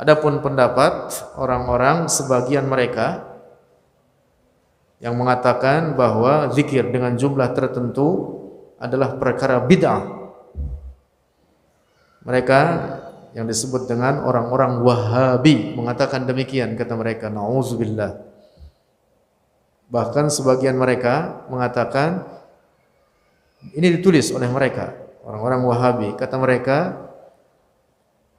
Adapun pendapat orang-orang sebagian mereka yang mengatakan bahwa zikir dengan jumlah tertentu adalah perkara bid'ah. Mereka yang disebut dengan orang-orang Wahabi mengatakan demikian, kata mereka, na'udzubillah. Bahkan sebagian mereka mengatakan, ini ditulis oleh mereka, orang-orang Wahabi, kata mereka,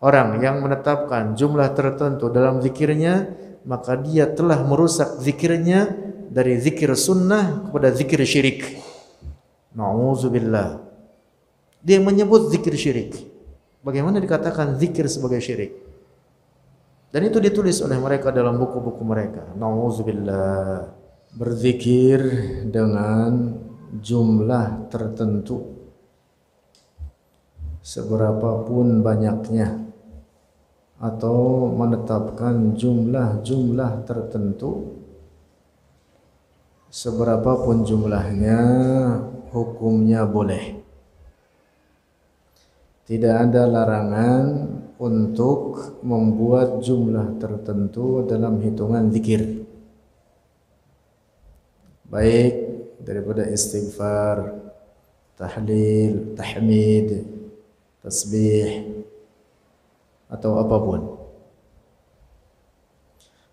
orang yang menetapkan jumlah tertentu dalam zikirnya, maka dia telah merusak zikirnya dari zikir sunnah kepada zikir syirik. Na'udzubillah. Dia menyebut zikir syirik. Bagaimana dikatakan zikir sebagai syirik? Dan itu ditulis oleh mereka dalam buku-buku mereka. Na'udzubillah. Berzikir dengan jumlah tertentu, seberapapun banyaknya, atau menetapkan jumlah-jumlah tertentu, seberapapun jumlahnya, hukumnya boleh. Tidak ada larangan untuk membuat jumlah tertentu dalam hitungan zikir, baik daripada istighfar, tahlil, tahmid, tasbih, atau apapun.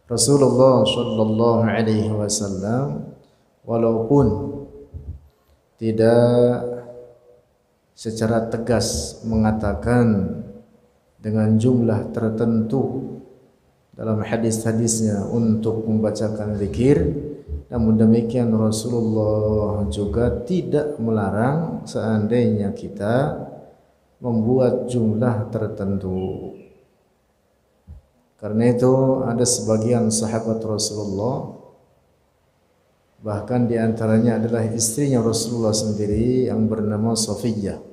Rasulullah sallallahu alaihi wasallam walaupun tidak secara tegas mengatakan dengan jumlah tertentu dalam hadis-hadisnya untuk membacakan zikir, namun demikian Rasulullah juga tidak melarang seandainya kita membuat jumlah tertentu. Karena itu ada sebagian sahabat Rasulullah, bahkan di antaranya adalah istrinya Rasulullah sendiri yang bernama Safiyah.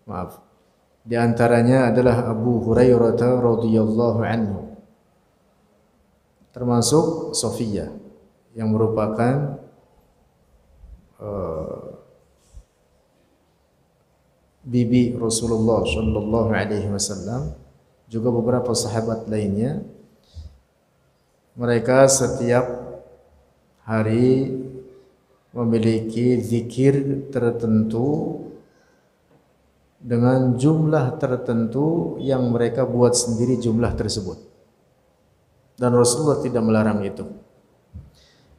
Maaf. Di antaranya adalah Abu Hurairah radhiyallahu anhu, termasuk Safiyah yang merupakan bibi Rasulullah sallallahu alaihi wasallam, juga beberapa sahabat lainnya. Mereka setiap hari memiliki zikir tertentu dengan jumlah tertentu yang mereka buat sendiri jumlah tersebut, dan Rasulullah tidak melarang itu.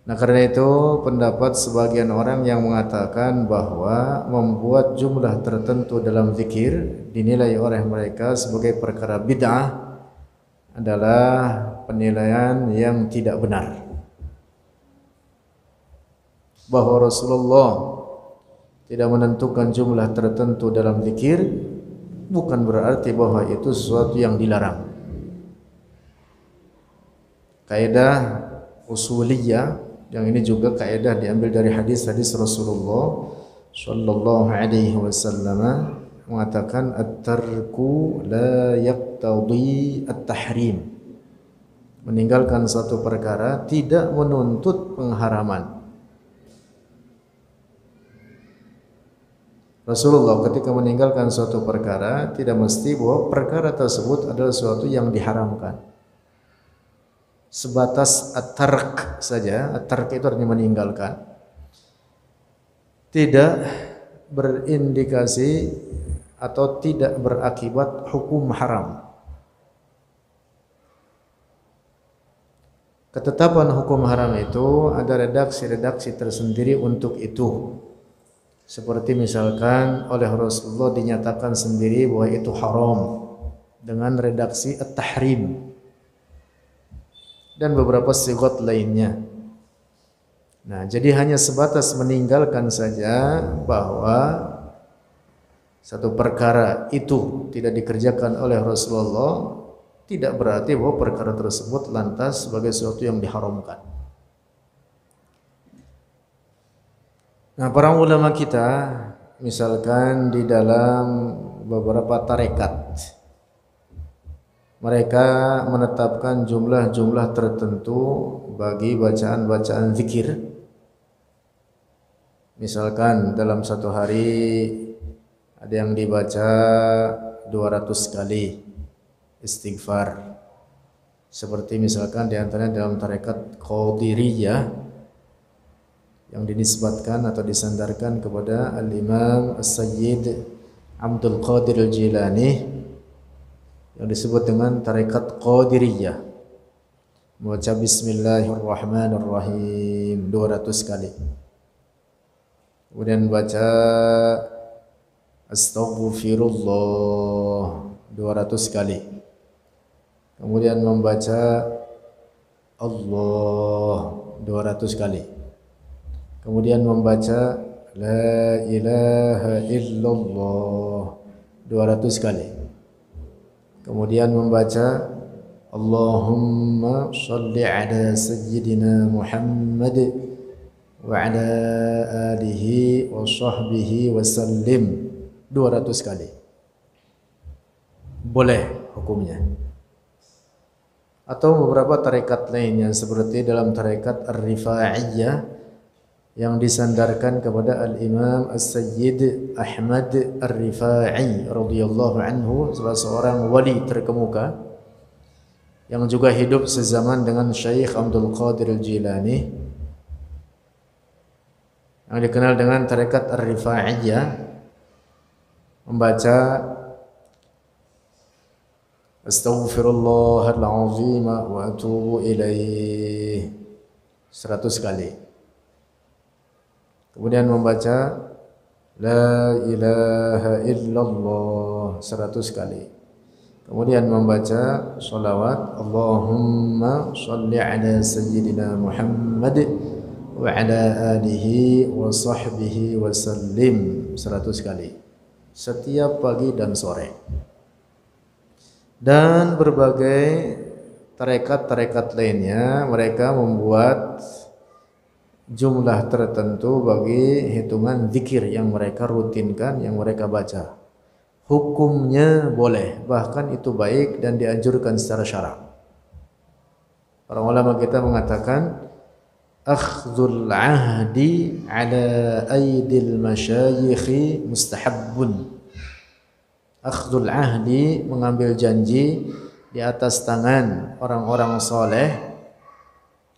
Nah, karena itu pendapat sebagian orang yang mengatakan bahwa membuat jumlah tertentu dalam zikir dinilai oleh mereka sebagai perkara bid'ah adalah penilaian yang tidak benar. Bahwa Rasulullah tidak menentukan jumlah tertentu dalam zikir bukan berarti bahwa itu sesuatu yang dilarang. Kaidah usuliyah yang ini juga kaidah diambil dari hadis-hadis Rasulullah sallallahu alaihi wasallam mengatakan at-tarku la yaqtadi at-tahrim. Meninggalkan satu perkara tidak menuntut pengharaman. Rasulullah ketika meninggalkan suatu perkara tidak mesti bahwa perkara tersebut adalah sesuatu yang diharamkan. Sebatas at-tark saja, at-tark itu artinya meninggalkan, tidak berindikasi atau tidak berakibat hukum haram. Ketetapan hukum haram itu ada redaksi-redaksi tersendiri untuk itu. Seperti misalkan oleh Rasulullah dinyatakan sendiri bahwa itu haram dengan redaksi at-tahrim dan beberapa sigat lainnya. Nah, jadi hanya sebatas meninggalkan saja bahwa satu perkara itu tidak dikerjakan oleh Rasulullah tidak berarti bahwa perkara tersebut lantas sebagai sesuatu yang diharamkan. Nah, para ulama kita misalkan di dalam beberapa tarekat, mereka menetapkan jumlah-jumlah tertentu bagi bacaan-bacaan zikir. Misalkan dalam satu hari ada yang dibaca 200 kali, istighfar. Seperti misalkan di antaranya dalam tarekat Qadiriyah yang dinisbatkan atau disandarkan kepada Al-Imam As-Sayyid Abdul Qadir Al-Jilani yang disebut dengan tarekat Qadiriyah. Membaca Bismillahirrahmanirrahim 200 kali. Kemudian baca Astaghfirullah 200 kali. Kemudian membaca Allah 200 kali. Kemudian membaca La ilaha illallah 200 kali. Kemudian membaca Allahumma salli ala sayyidina Muhammad wa ala alihi wa sahbihi wa sallim 200 kali. Boleh hukumnya. Atau beberapa tarekat lainnya seperti dalam tarekat Ar-Rifa'iyah yang disandarkan kepada Al-Imam As-Sayyid Ahmad Ar-Rifa'i radhiyallahu anhu, salah seorang wali terkemuka yang juga hidup sezaman dengan Syekh Abdul Qadir Al-Jilani yang dikenal dengan tarekat Ar-Rifa'iyah, membaca Astaghfirullahalazim wa atubu ilaih 100 kali. Kemudian membaca La ilaha illallah 100 kali. Kemudian membaca salawat Allahumma salli ala sayyidina Muhammad wa ala alihi wa sahbihi wa sallim 100 kali. Setiap pagi dan sore. Dan berbagai tarekat-tarekat lainnya mereka membuat jumlah tertentu bagi hitungan zikir yang mereka rutinkan, yang mereka baca. Hukumnya boleh, bahkan itu baik dan dianjurkan secara syara'. Para ulama kita mengatakan akhdhul ahdi ala aidil masyayikhi mustahabbun. Akhdhul ahdi, mengambil janji di atas tangan orang-orang soleh,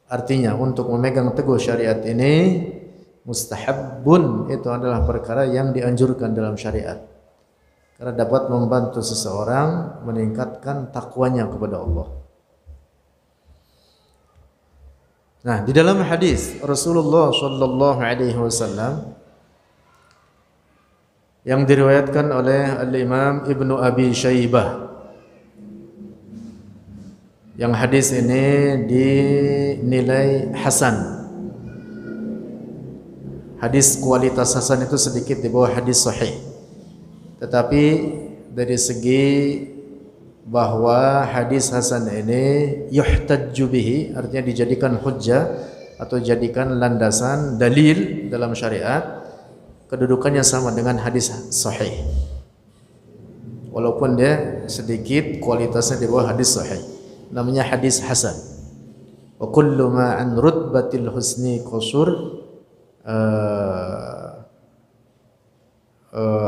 artinya untuk memegang teguh syariat ini mustahabbun, itu adalah perkara yang dianjurkan dalam syariat karena dapat membantu seseorang meningkatkan takwanya kepada Allah. Nah, di dalam hadis Rasulullah sallallahu alaihi wasallam yang diriwayatkan oleh Al-Imam Ibnu Abi Syaibah, yang hadis ini dinilai hasan. Hadis kualitas hasan itu sedikit di bawah hadis sahih, tetapi dari segi bahwa hadis hasan ini yuhtajju bihi, artinya dijadikan hujjah atau jadikan landasan dalil dalam syariat, kedudukannya sama dengan hadis sahih, walaupun dia sedikit kualitasnya di bawah hadis sahih. Namanya hadis hasan. Wa kullu ma an rutbatil husni qusur.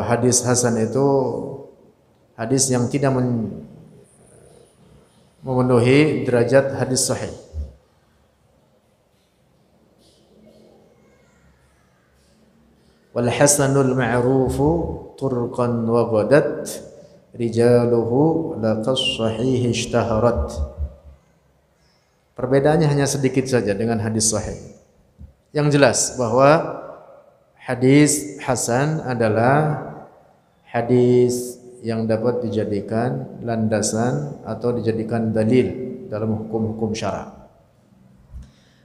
Hadis hasan itu hadis yang tidak memenuhi derajat hadis sahih. Wal hasanul ma'rufu turqan wa ghadat rijaluhu laqas sahih ishtaharat. Perbedaannya hanya sedikit saja dengan hadis sahih. Yang jelas bahwa hadis hasan adalah hadis yang dapat dijadikan landasan atau dijadikan dalil dalam hukum-hukum syara'.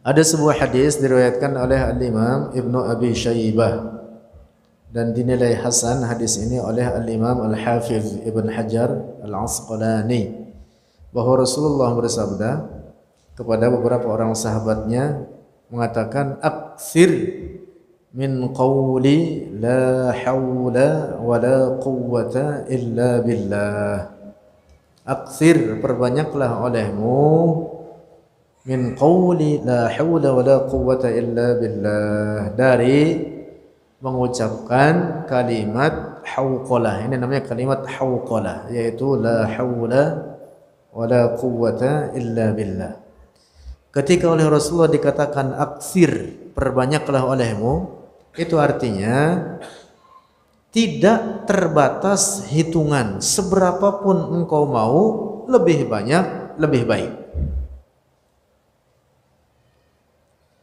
Ada sebuah hadis diriwayatkan oleh Al-Imam Ibnu Abi Syaibah dan dinilai hasan hadis ini oleh Al-Imam Al-Hafiz Ibn Hajar Al-Asqalani, bahwa Rasulullah bersabda kepada beberapa orang sahabatnya, mengatakan aktsir min qawli la hawla wa la quwwata illa billah. Aktsir, perbanyaklah olehmu, min qawli la hawla wa la quwwata illa billah, dari mengucapkan kalimat hauqalah. Ini namanya kalimat hauqalah, yaitu la haula wala quwwata illa billah. Ketika oleh Rasulullah dikatakan aksir, perbanyaklah olehmu, itu artinya tidak terbatas hitungan, seberapapun engkau mau, lebih banyak, lebih baik.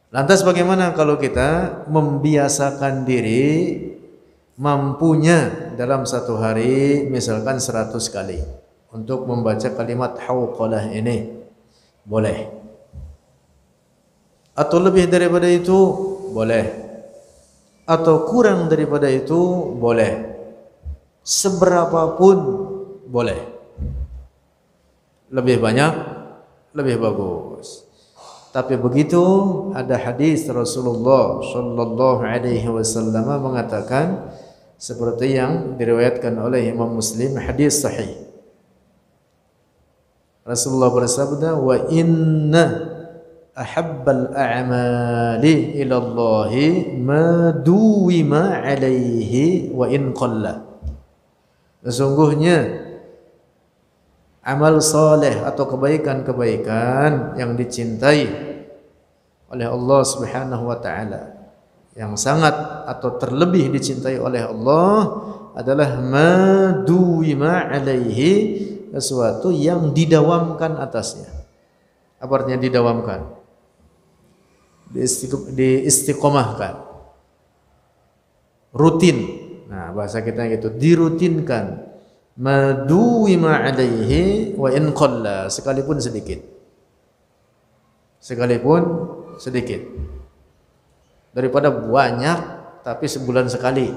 Lantas bagaimana kalau kita membiasakan diri mampunya dalam satu hari misalkan 100 kali untuk membaca kalimat hauqalah ini? Boleh. Atau lebih daripada itu? Boleh. Atau kurang daripada itu? Boleh. Seberapapun boleh. Lebih banyak, lebih bagus. Tapi begitu ada hadis Rasulullah sallallahu alaihi wasallam mengatakan seperti yang diriwayatkan oleh Imam Muslim, hadis sahih. Rasulullah bersabda, "Wa inna ahabbal a'mali ila Allah ma duwima alaihi wa in qalla." Sesungguhnya amal soleh atau kebaikan-kebaikan yang dicintai oleh Allah Subhanahu wa taala, yang sangat atau terlebih dicintai oleh Allah adalah maduwima alaihi, sesuatu yang didawamkan atasnya. Apa artinya didawamkan? Diistiqomahkan, rutin. Nah, bahasa kita gitu, dirutinkan. Maduwima alaihi wa in qalla, sekalipun sedikit. Sekalipun sedikit. Daripada banyak tapi sebulan sekali.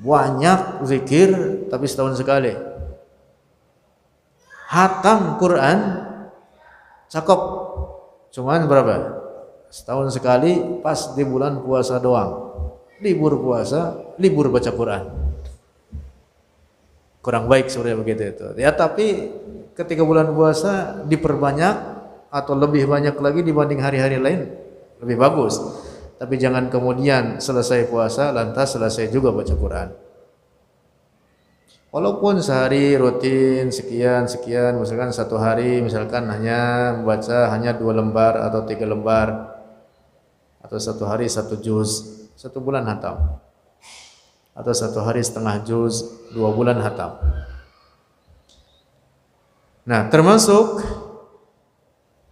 Banyak zikir tapi setahun sekali. Hatam Quran cakep, cuman berapa? Setahun sekali, pas di bulan puasa doang. Libur puasa, libur baca Quran. Kurang baik sebenarnya begitu itu. Ya, tapi ketika bulan puasa diperbanyak atau lebih banyak lagi dibanding hari-hari lain, lebih bagus. Tapi jangan kemudian selesai puasa lantas selesai juga baca Quran. Walaupun sehari rutin sekian, misalkan satu hari misalkan hanya membaca hanya 2 lembar atau 3 lembar, atau satu hari 1 juz, 1 bulan hatam. Atau 1 hari setengah juz, 2 bulan hatam. Nah, termasuk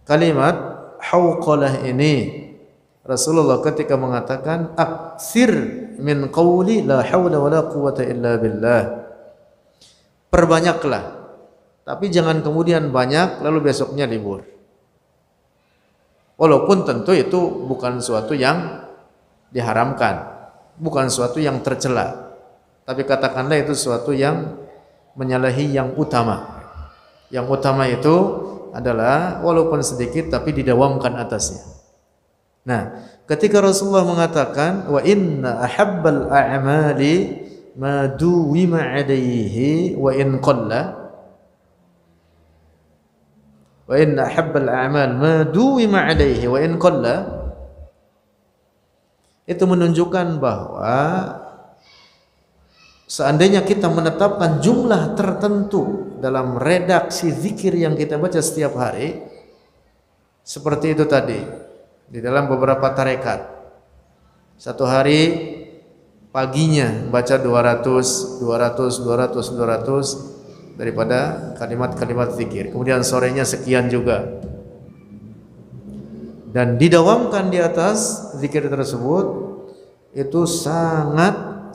kalimat hauqalah ini, Rasulullah ketika mengatakan aksir min qawli la hawla wa la quwwata illa billah, perbanyaklah, tapi jangan kemudian banyak lalu besoknya libur. Walaupun tentu itu bukan suatu yang diharamkan, bukan suatu yang tercela, tapi katakanlah itu suatu yang menyalahi yang utama. Yang utama itu adalah walaupun sedikit tapi didawamkan atasnya. Nah, ketika Rasulullah mengatakan wa inna ahabbal a'mali ma duwima alaihi wa in qalla, wa inna ahabbal a'mal ma duwima alaihi wa in qalla, itu menunjukkan bahwa seandainya kita menetapkan jumlah tertentu dalam redaksi zikir yang kita baca setiap hari, seperti itu tadi di dalam beberapa tarekat, satu hari paginya baca 200 daripada kalimat-kalimat zikir, kemudian sorenya sekian juga, dan didawamkan di atas zikir tersebut, itu sangat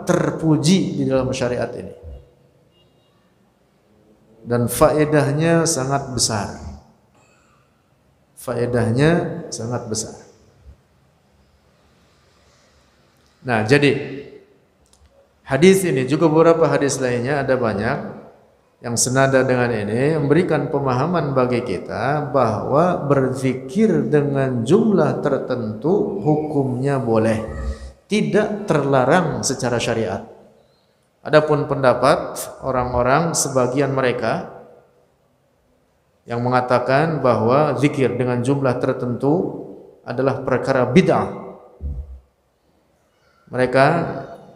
terpuji di dalam syariat ini, dan faedahnya sangat besar. Faedahnya sangat besar. Nah, jadi hadis ini juga beberapa hadis lainnya ada banyak yang senada dengan ini memberikan pemahaman bagi kita bahwa berzikir dengan jumlah tertentu hukumnya boleh, tidak terlarang secara syariat. Adapun pendapat orang-orang sebagian mereka yang mengatakan bahwa zikir dengan jumlah tertentu adalah perkara bid'ah, mereka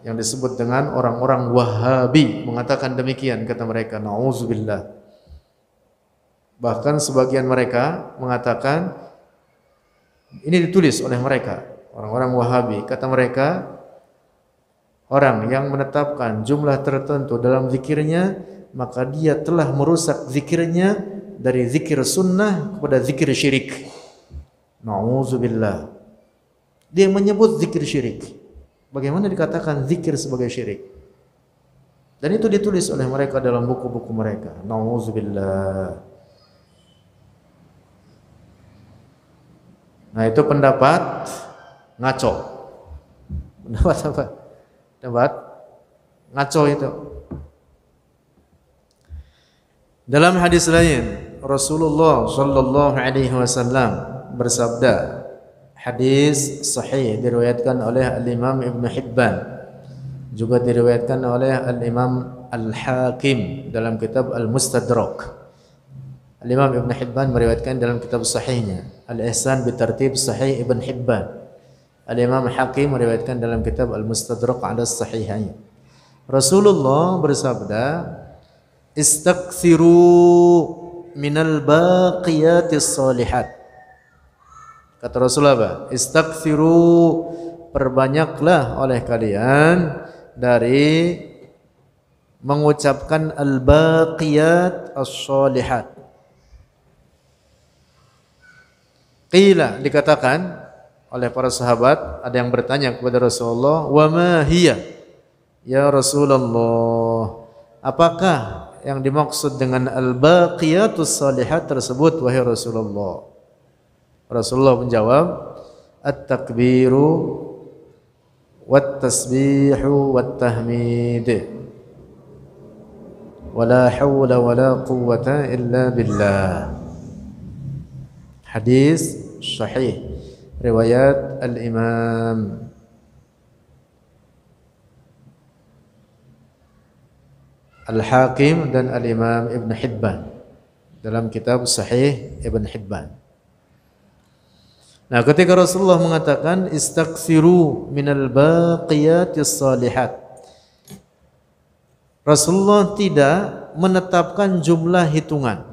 yang disebut dengan orang-orang Wahabi mengatakan demikian, kata mereka. Nauzubillah. Bahkan sebagian mereka mengatakan, ini ditulis oleh mereka, orang-orang Wahabi, kata mereka, orang yang menetapkan jumlah tertentu dalam zikirnya, maka dia telah merusak zikirnya dari zikir sunnah kepada zikir syirik. Nauzubillah. Dia menyebut zikir syirik. Bagaimana dikatakan zikir sebagai syirik? Dan itu ditulis oleh mereka dalam buku-buku mereka. Nauzubillah. Nah, itu pendapat ngaco. Pendapat apa? Pendapat ngaco itu. Dalam hadis lain, Rasulullah sallallahu alaihi wasallam bersabda, hadis sahih diriwayatkan oleh Al-Imam Ibn Hibban, juga diriwayatkan oleh Al-Imam Al-Hakim dalam kitab Al-Mustadrak. Al-Imam Ibn Hibban meriwayatkan dalam kitab sahihnya Al-Ihsan bitartib Sahih Ibn Hibban. Al-Imam Hakim meriwayatkan dalam kitab Al-Mustadrak ala Sahihain. Rasulullah bersabda, "Istakthiru minal baqiyatis salihat." Kata Rasulullah apa? Istakthiru, perbanyaklah oleh kalian dari mengucapkan al-baqiyat as-salihat. Qila, dikatakan oleh para sahabat, ada yang bertanya kepada Rasulullah, "Wa ma hiya?" Ya Rasulullah, apakah yang dimaksud dengan al-baqiyatus salihat tersebut, wahai Rasulullah? Rasulullah menjawab, at-takbiru wat-tasbihu wat-tahmid wala hawla wala quwwata illa billah. Hadis sahih riwayat Al-Imam Al-Hakim dan Al-Imam Ibn Hibban dalam kitab Sahih Ibn Hibban. Nah, ketika Rasulullah mengatakan istaghfiru minal baqiyatis salihat, Rasulullah tidak menetapkan jumlah hitungan.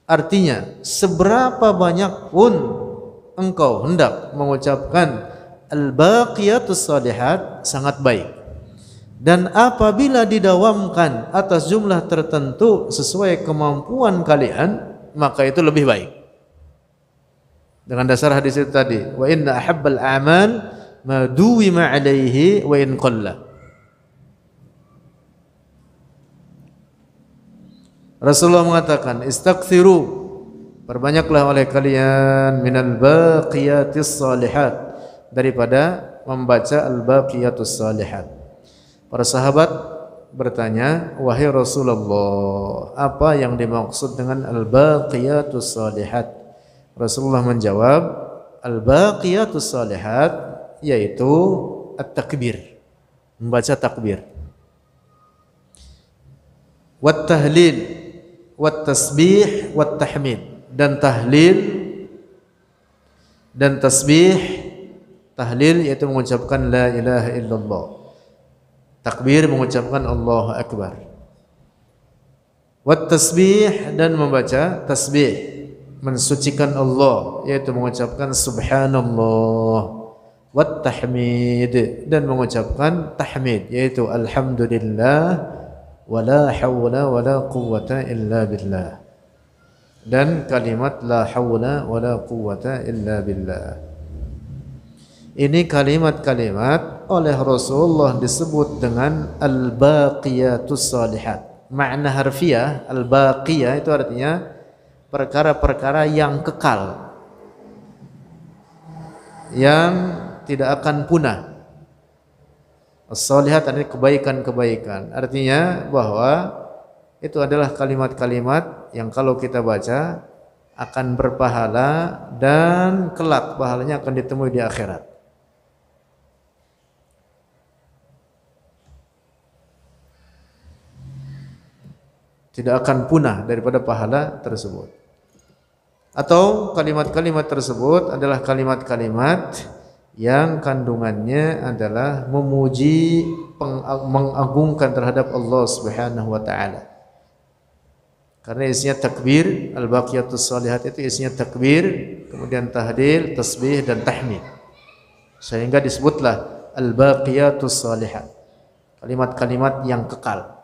Artinya, seberapa banyak pun engkau hendak mengucapkan al-baqiyatus salihat sangat baik. Dan apabila didawamkan atas jumlah tertentu sesuai kemampuan kalian, maka itu lebih baik. Dengan dasar hadis itu tadi, wa inna ahabbal a'mal ma duwima alaihi wa in qalla. Rasulullah mengatakan, istaghfiru, perbanyaklah oleh kalian minal baqiyatis salihat, daripada membaca al-baqiyatus salihat. Para sahabat bertanya, wahai Rasulullah, apa yang dimaksud dengan al-baqiyatus salihat? Rasulullah menjawab, al-baqiyatus salihat yaitu at-takbir, membaca takbir, wat-tahlil, wat-tasbih, wat-tahmid, dan tahlil dan tasbih. Tahlil yaitu mengucapkan la ilaha illallah, takbir mengucapkan Allahu Akbar, wat-tasbih, dan membaca tasbih, mensucikan Allah, yaitu mengucapkan subhanallah, wat-tahmid, dan mengucapkan tahmid, yaitu alhamdulillah wala hawla wala quwwata illa billah, dan kalimat la hawla wala quwwata illa billah. Ini kalimat-kalimat oleh Rasulullah disebut dengan al-baqiyatus salihat. Makna harfiah al-baqiyah itu artinya perkara-perkara yang kekal, yang tidak akan punah. As-salihat adalah kebaikan-kebaikan. Artinya bahwa itu adalah kalimat-kalimat yang kalau kita baca akan berpahala dan kelak pahalanya akan ditemui di akhirat. Tidak akan punah daripada pahala tersebut. Atau kalimat-kalimat tersebut adalah kalimat-kalimat yang kandungannya adalah memuji, mengagungkan terhadap Allah Subhanahu wa taala. Karena isinya takbir, al-baqiyatus shalihat itu isinya takbir, kemudian tahlil, tasbih dan tahmid. Sehingga disebutlah al-baqiyatus shalihat. Kalimat-kalimat yang kekal.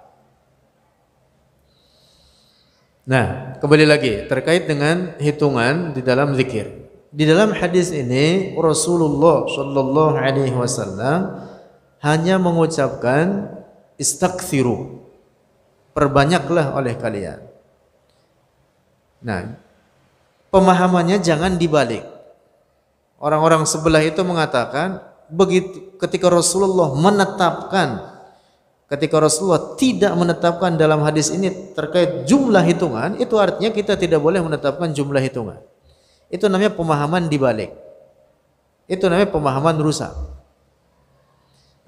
Nah, kembali lagi terkait dengan hitungan di dalam zikir. Di dalam hadis ini Rasulullah sallallahu alaihi wasallam hanya mengucapkan istaghfiru, perbanyaklah oleh kalian. Nah, pemahamannya jangan dibalik. Orang-orang sebelah itu mengatakan begitu ketika Rasulullah tidak menetapkan dalam hadis ini terkait jumlah hitungan, itu artinya kita tidak boleh menetapkan jumlah hitungan. Itu namanya pemahaman dibalik. Itu namanya pemahaman rusak.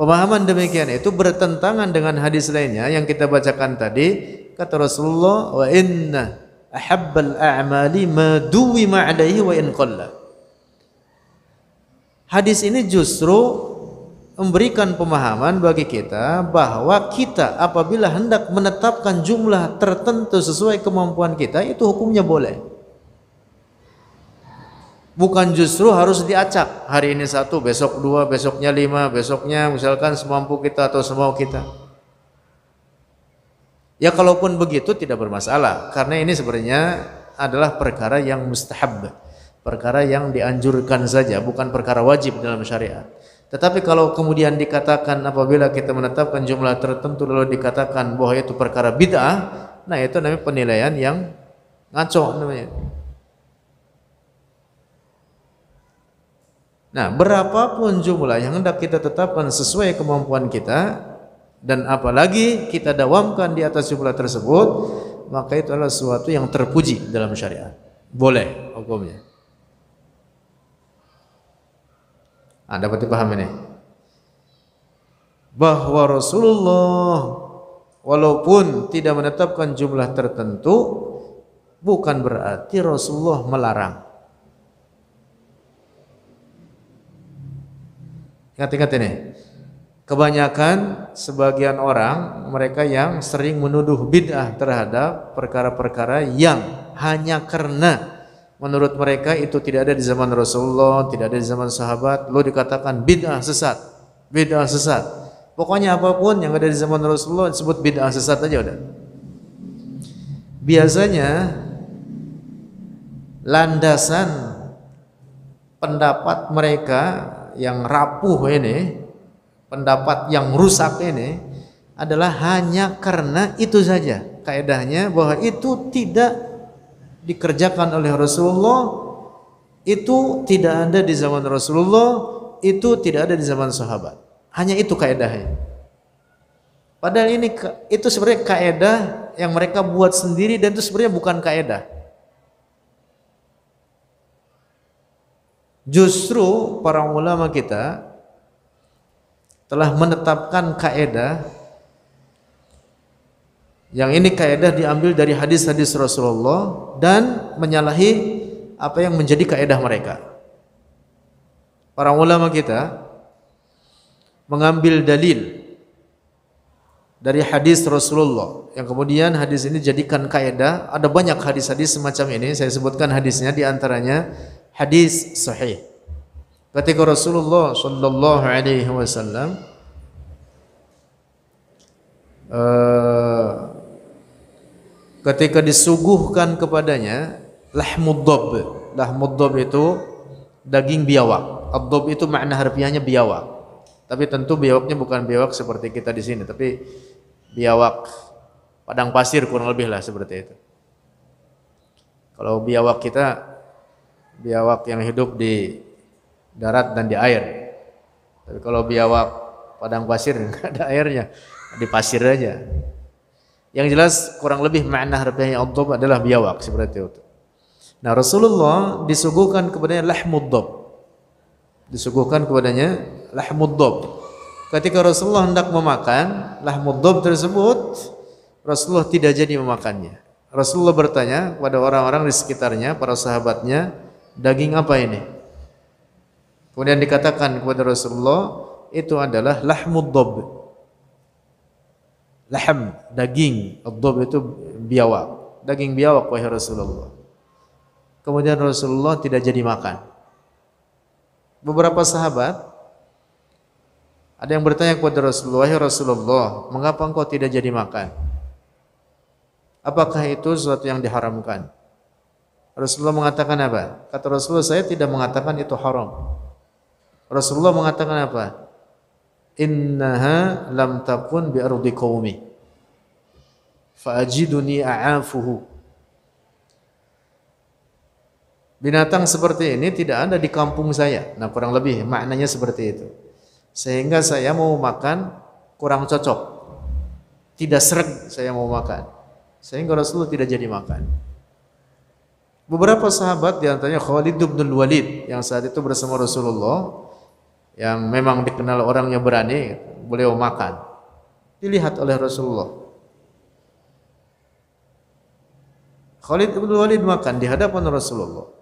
Pemahaman demikian itu bertentangan dengan hadis lainnya yang kita bacakan tadi. Kata Rasulullah, wa inna ahabbal a'mali ma duwima alaihi wa in qalla. Hadis ini justru memberikan pemahaman bagi kita bahwa kita apabila hendak menetapkan jumlah tertentu sesuai kemampuan kita, itu hukumnya boleh. Bukan justru harus diacak, hari ini 1, besok 2, besoknya 5, besoknya misalkan semampu kita atau semau kita. Ya kalaupun begitu tidak bermasalah, karena ini sebenarnya adalah perkara yang mustahab, perkara yang dianjurkan saja, bukan perkara wajib dalam syariat. Tetapi kalau kemudian dikatakan apabila kita menetapkan jumlah tertentu lalu dikatakan bahwa itu perkara bid'ah, nah itu namanya penilaian yang ngaco namanya. Nah, berapapun jumlah yang hendak kita tetapkan sesuai kemampuan kita, dan apalagi kita dawamkan di atas jumlah tersebut, maka itu adalah sesuatu yang terpuji dalam syariat. Boleh hukumnya. Dapat dipahami ini? Bahwa Rasulullah walaupun tidak menetapkan jumlah tertentu, bukan berarti Rasulullah melarang. Ingat-ingat ini, kebanyakan sebagian orang mereka yang sering menuduh bid'ah terhadap perkara-perkara yang hanya karena menurut mereka itu tidak ada di zaman Rasulullah, tidak ada di zaman sahabat, lalu dikatakan bid'ah sesat, bid'ah sesat. Pokoknya apapun yang ada di zaman Rasulullah disebut bid'ah sesat aja udah. Biasanya landasan pendapat mereka yang rapuh ini, pendapat yang rusak ini adalah hanya karena itu saja. Kaedahnya bahwa itu tidak dikerjakan oleh Rasulullah, itu tidak ada di zaman Rasulullah, itu tidak ada di zaman sahabat. Hanya itu kaedahnya. Padahal itu sebenarnya kaedah yang mereka buat sendiri dan itu sebenarnya bukan kaedah. Justru para ulama kita telah menetapkan kaedah yang ini kaedah diambil dari hadis-hadis Rasulullah dan menyalahi apa yang menjadi kaedah mereka. Para ulama kita mengambil dalil dari hadis Rasulullah yang kemudian hadis ini jadikan kaedah. Ada banyak hadis-hadis semacam ini, saya sebutkan hadisnya, di antaranya hadis sahih. Ketika Rasulullah sallallahu alaihi wasallam ketika disuguhkan kepadanya lahmud dhab. Lahmud dhab itu daging biawak. Ad-dhab itu makna harfiahnya biawak. Tapi tentu biawaknya bukan biawak seperti kita di sini, tapi biawak padang pasir kurang lebih lah seperti itu. Kalau biawak kita, biawak yang hidup di darat dan di air. Tapi kalau biawak padang pasir enggak ada airnya, di pasir aja. Yang jelas kurang lebih makna harfiahnya ad-dhab adalah biawak seperti itu. Nah, Rasulullah disuguhkan kepadanya lahmud dhab. Disuguhkan kepadanya lahmud dhab. Ketika Rasulullah hendak memakan lahmud dhab tersebut, Rasulullah tidak jadi memakannya. Rasulullah bertanya kepada orang-orang di sekitarnya, para sahabatnya, daging apa ini? Kemudian dikatakan kepada Rasulullah, itu adalah lahmud dhab. Lahm, daging. Ad-dhab itu biawak. Daging biawak, wahai Rasulullah. Kemudian Rasulullah tidak jadi makan. Beberapa sahabat ada yang bertanya kepada Rasulullah, "Wahai Rasulullah, mengapa engkau tidak jadi makan? Apakah itu sesuatu yang diharamkan?" Rasulullah mengatakan apa? Kata Rasulullah, "Saya tidak mengatakan itu haram." Rasulullah mengatakan apa? "Innaha lam takun bi ardi qaumi fa ajiduni a'afuhu." Binatang seperti ini tidak ada di kampung saya. Nah, kurang lebih maknanya seperti itu. Sehingga saya mau makan kurang cocok. Tidak sreg saya mau makan. Sehingga Rasulullah tidak jadi makan. Beberapa sahabat, di antaranya Khalid bin Walid yang saat itu bersama Rasulullah, yang memang dikenal orangnya berani, beliau makan. Dilihat oleh Rasulullah. Khalid bin Walid makan di hadapan Rasulullah.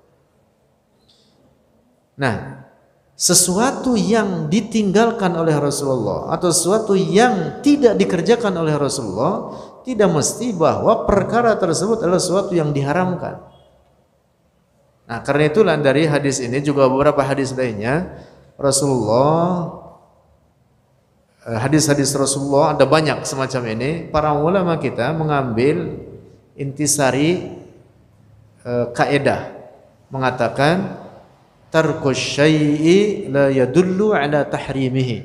Nah, sesuatu yang ditinggalkan oleh Rasulullah atau sesuatu yang tidak dikerjakan oleh Rasulullah tidak mesti bahwa perkara tersebut adalah sesuatu yang diharamkan. Nah, karena itulah dari hadis ini juga beberapa hadis lainnya Rasulullah, hadis-hadis Rasulullah ada banyak semacam ini. Para ulama kita mengambil intisari kaidah mengatakan tarkus syai'i la yadullu ala tahrimihi,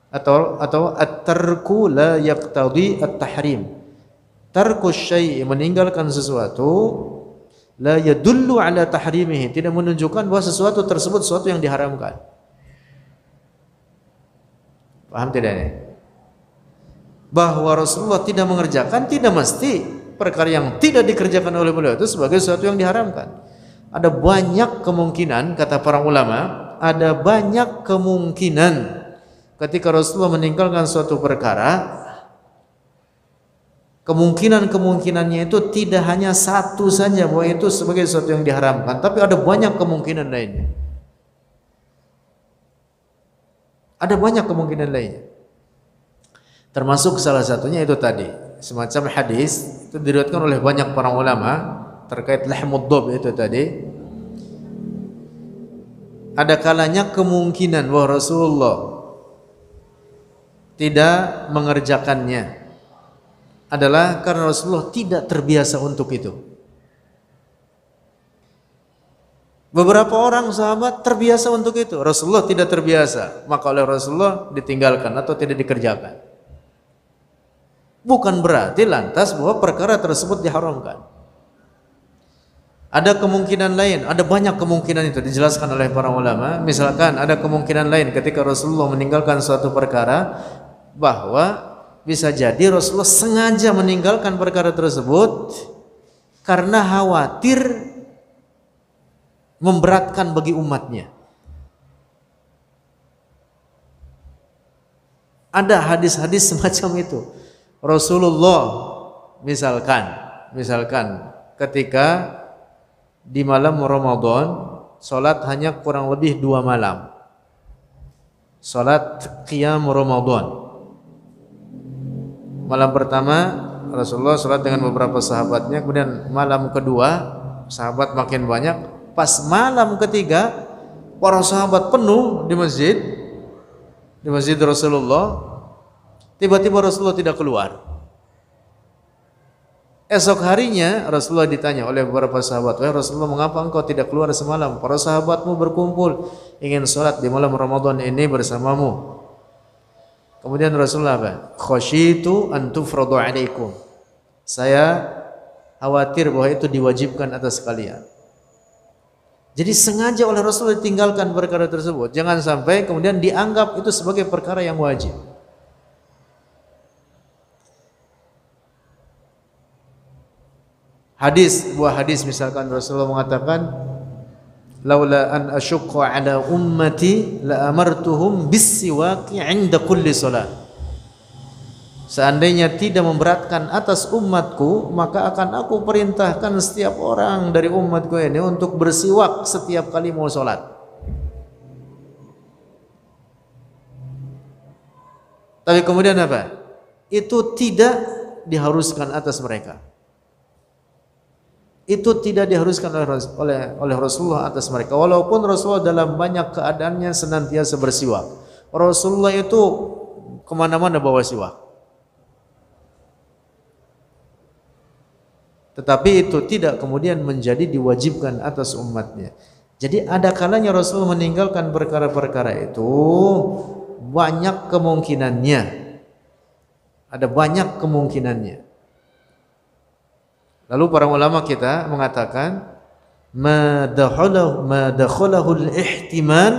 atau at-tarku la yaqtadi at-tahrim. Tarkus syai'i, meninggalkan sesuatu, la yadullu ala tahrimihi, tidak menunjukkan bahwa sesuatu tersebut sesuatu yang diharamkan. Paham tidak ini? Bahwa Rasulullah tidak mengerjakan tidak mesti perkara yang tidak dikerjakan oleh beliau itu sebagai sesuatu yang diharamkan. Ada banyak kemungkinan, kata para ulama, ada banyak kemungkinan ketika Rasulullah meninggalkan suatu perkara, kemungkinannya itu tidak hanya satu saja bahwa itu sebagai sesuatu yang diharamkan, tapi ada banyak kemungkinan lainnya. Ada banyak kemungkinan lainnya. Termasuk salah satunya itu tadi, semacam hadis itu diriwayatkan oleh banyak para ulama terkait lahmud dhab itu tadi. Ada kalanya kemungkinan bahwa Rasulullah tidak mengerjakannya adalah karena Rasulullah tidak terbiasa untuk itu. Beberapa orang sahabat terbiasa untuk itu, Rasulullah tidak terbiasa, maka oleh Rasulullah ditinggalkan atau tidak dikerjakan. Bukan berarti lantas bahwa perkara tersebut diharamkan. Ada kemungkinan lain, ada banyak kemungkinan itu dijelaskan oleh para ulama. Misalkan ada kemungkinan lain ketika Rasulullah meninggalkan suatu perkara, bahwa bisa jadi Rasulullah sengaja meninggalkan perkara tersebut karena khawatir memberatkan bagi umatnya. Ada hadis-hadis semacam itu. Rasulullah misalkan ketika di malam Ramadan salat hanya kurang lebih 2 malam, salat qiyam Ramadan. Malam pertama Rasulullah salat dengan beberapa sahabatnya, kemudian malam kedua sahabat makin banyak, pas malam ketiga para sahabat penuh di masjid Rasulullah. Tiba-tiba Rasulullah tidak keluar. Esok harinya Rasulullah ditanya oleh beberapa sahabat, "Wahai Rasulullah, mengapa engkau tidak keluar semalam? Para sahabatmu berkumpul ingin salat di malam Ramadan ini bersamamu." Kemudian Rasulullah apa? "Khasyitu an tufradu alaikum." Saya khawatir bahwa itu diwajibkan atas kalian. Jadi sengaja oleh Rasulullah ditinggalkan perkara tersebut. Jangan sampai kemudian dianggap itu sebagai perkara yang wajib. Buah hadis misalkan Rasulullah mengatakan, "Laula an asyqa ala ummati la amartuhum bis-siwaki 'inda kulli shalah." Seandainya tidak memberatkan atas umatku, maka akan aku perintahkan setiap orang dari umatku ini untuk bersiwak setiap kali mau sholat. Tapi kemudian apa? Itu tidak diharuskan atas mereka. Itu tidak diharuskan oleh Rasulullah atas mereka. Walaupun Rasulullah dalam banyak keadaannya senantiasa bersiwak. Rasulullah itu kemana-mana bawa siwak. Tetapi itu tidak kemudian menjadi diwajibkan atas umatnya. Jadi ada kalanya Rasul meninggalkan perkara-perkara itu banyak kemungkinannya. Ada banyak kemungkinannya. Lalu para ulama kita mengatakan ma dakhalahu al-ihtimal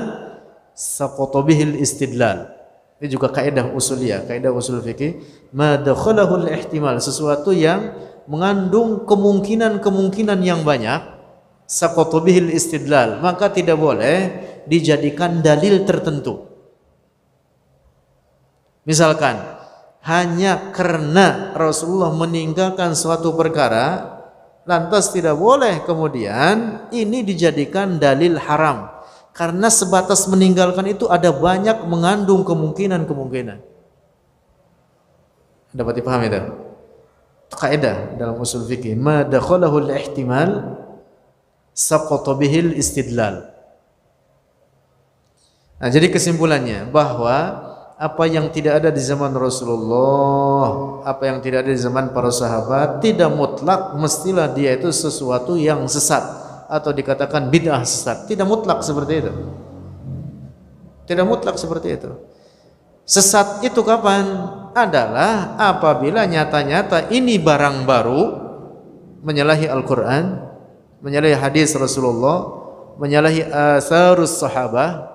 saqata bihi al-istidlal. Ini juga kaidah usuliyah, kaidah usul fikih. Ma dakhalahu al-ihtimal, sesuatu yang mengandung kemungkinan-kemungkinan yang banyak, saqata bihi al-istidlal, maka tidak boleh dijadikan dalil tertentu. Misalkan hanya karena Rasulullah meninggalkan suatu perkara, lantas tidak boleh kemudian ini dijadikan dalil haram. Karena sebatas meninggalkan itu ada banyak mengandung kemungkinan-kemungkinan. Dapat dipahami itu? Kaidah dalam usul fikih, ma dakhalahu al-ihtimal saqata bihi al-istidlal. Nah, jadi kesimpulannya bahwa apa yang tidak ada di zaman Rasulullah, apa yang tidak ada di zaman para sahabat, tidak mutlak mestilah dia itu sesuatu yang sesat atau dikatakan bid'ah sesat. Tidak mutlak seperti itu. Tidak mutlak seperti itu. Sesat itu kapan? Adalah apabila nyata-nyata ini barang baru, menyalahi Al-Quran, menyalahi hadis Rasulullah, menyalahi asarus sahabah,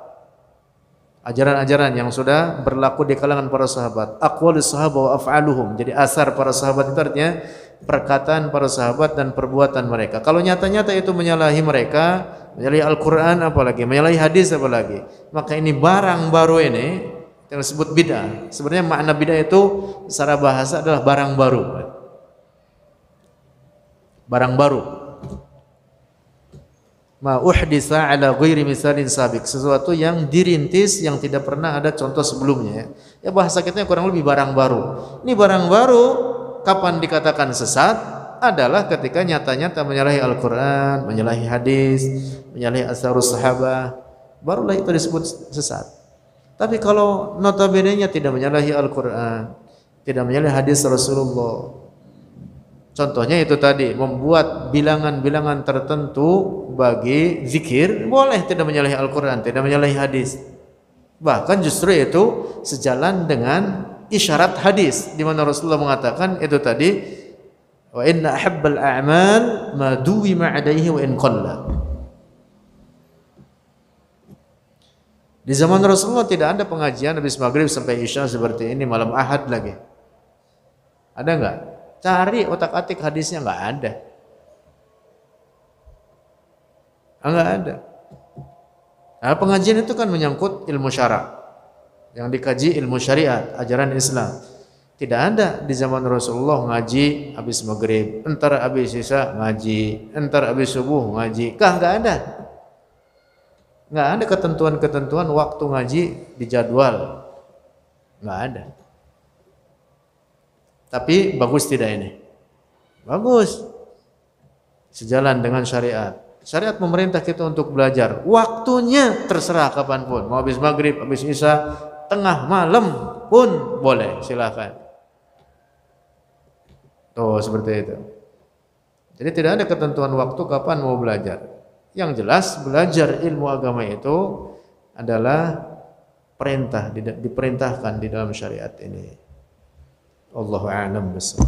ajaran-ajaran yang sudah berlaku di kalangan para sahabat, aqwalus sahabah wa af'aluhum. Jadi asar para sahabat itu artinya perkataan para sahabat dan perbuatan mereka. Kalau nyata-nyata itu menyalahi mereka, menyalahi Al-Quran apalagi, menyalahi hadis apalagi, maka ini barang baru ini yang disebut bid'ah. Sebenarnya makna bid'ah itu secara bahasa adalah barang baru. Barang baru. Ma uhditsa ala ghairi misalin sabiq, sesuatu yang dirintis yang tidak pernah ada contoh sebelumnya. Ya bahasa kita kurang lebih barang baru. Ini barang baru kapan dikatakan sesat? Adalah ketika nyata-nyata menyalahi Al-Quran, menyalahi hadis, menyalahi asarus sahabah, barulah itu disebut sesat. Tapi kalau notabene-nya tidak menyalahi Al-Quran, tidak menyalahi hadis Rasulullah, contohnya itu tadi, membuat bilangan-bilangan tertentu bagi zikir, boleh tidak menyalahi Al-Quran, tidak menyalahi hadis. Bahkan justru itu sejalan dengan isyarat hadis, di mana Rasulullah mengatakan itu tadi, wa inna ahabbal a'mal ma duwima 'alaihi wa in qalla. Di zaman Rasulullah tidak ada pengajian habis maghrib sampai isya seperti ini, malam Ahad lagi. Ada enggak? Cari otak-atik hadisnya, enggak ada. Enggak ada. Nah, pengajian itu kan menyangkut ilmu syara, yang dikaji ilmu syariat, ajaran Islam. Tidak ada di zaman Rasulullah ngaji habis maghrib, entar habis isya ngaji, entar habis subuh ngaji. Enggak ada. Enggak ada ketentuan-ketentuan waktu ngaji di jadwal. Enggak ada. Tapi bagus tidak ini? Bagus. Sejalan dengan syariat. Syariat memerintah kita untuk belajar. Waktunya terserah kapanpun. Mau habis maghrib, habis isya, tengah malam pun boleh. Silakan. Tuh seperti itu. Jadi tidak ada ketentuan waktu kapan mau belajar. Yang jelas belajar ilmu agama itu adalah perintah, diperintahkan di dalam syariat ini. Allahu a'lam bishawab.